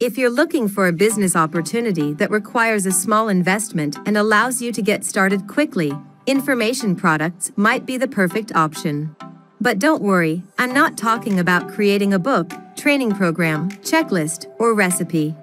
If you're looking for a business opportunity that requires a small investment and allows you to get started quickly, information products might be the perfect option. But don't worry, I'm not talking about creating a book, training program, checklist, or recipe.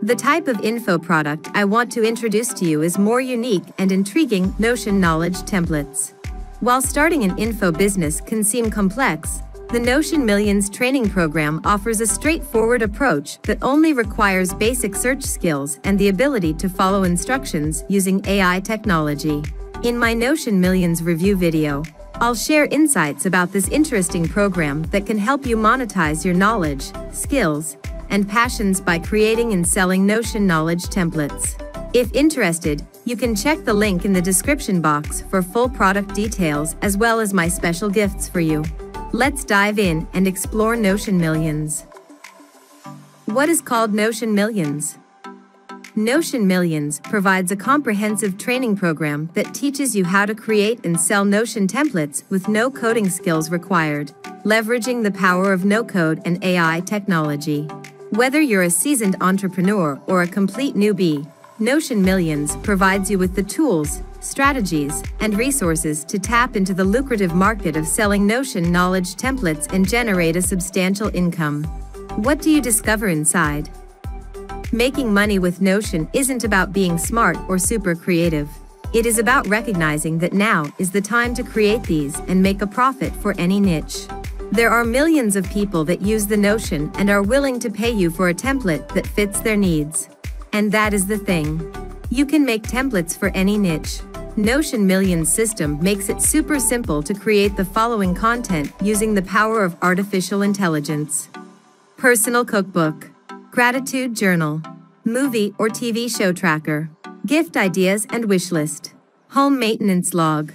The type of info product I want to introduce to you is more unique and intriguing: Notion knowledge templates. While starting an info business can seem complex, the Notion Millions training program offers a straightforward approach that only requires basic search skills and the ability to follow instructions using AI technology. In my Notion Millions review video, I'll share insights about this interesting program that can help you monetize your knowledge, skills, and passions by creating and selling Notion knowledge templates. If interested, you can check the link in the description box for full product details as well as my special gifts for you. Let's dive in and explore Notion Millions. What is called Notion Millions? Notion Millions provides a comprehensive training program that teaches you how to create and sell Notion templates with no coding skills required, leveraging the power of no-code and AI technology. Whether you're a seasoned entrepreneur or a complete newbie, Notion Millions provides you with the tools, strategies, and resources to tap into the lucrative market of selling Notion knowledge templates and generate a substantial income. What do you discover inside? Making money with Notion isn't about being smart or super creative. It is about recognizing that now is the time to create these and make a profit for any niche. There are millions of people that use the Notion and are willing to pay you for a template that fits their needs. And that is the thing. You can make templates for any niche. Notion Millions system makes it super simple to create the following content using the power of artificial intelligence. Personal cookbook, gratitude journal, movie or TV show tracker, gift ideas and wish list, home maintenance log,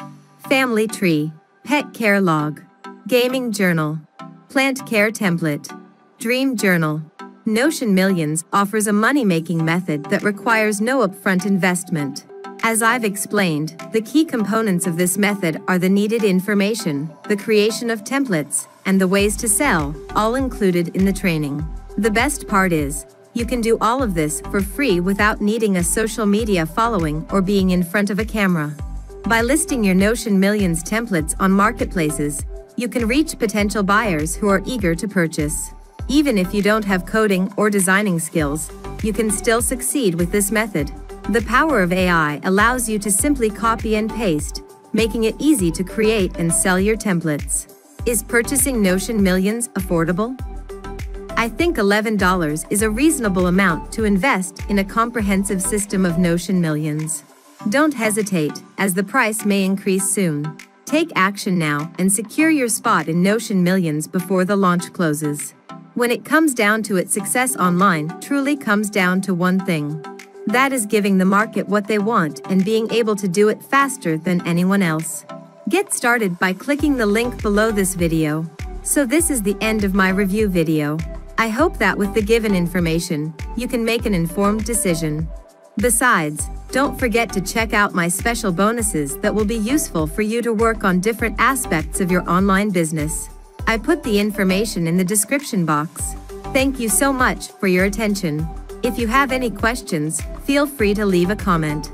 family tree, pet care log, gaming journal, plant care template, dream journal. Notion Millions offers a money-making method that requires no upfront investment. As I've explained, the key components of this method are the needed information, the creation of templates, and the ways to sell, all included in the training. The best part is, you can do all of this for free without needing a social media following or being in front of a camera. By listing your Notion Millions templates on marketplaces, you can reach potential buyers who are eager to purchase. Even if you don't have coding or designing skills, you can still succeed with this method. The power of AI allows you to simply copy and paste, making it easy to create and sell your templates. Is purchasing Notion Millions affordable? I think $11 is a reasonable amount to invest in a comprehensive system of Notion Millions. Don't hesitate, as the price may increase soon. Take action now and secure your spot in Notion Millions before the launch closes. When it comes down to it, success online truly comes down to one thing. That is giving the market what they want and being able to do it faster than anyone else. Get started by clicking the link below this video. So this is the end of my review video. I hope that with the given information, you can make an informed decision. Besides, don't forget to check out my special bonuses that will be useful for you to work on different aspects of your online business. I put the information in the description box. Thank you so much for your attention. If you have any questions, feel free to leave a comment.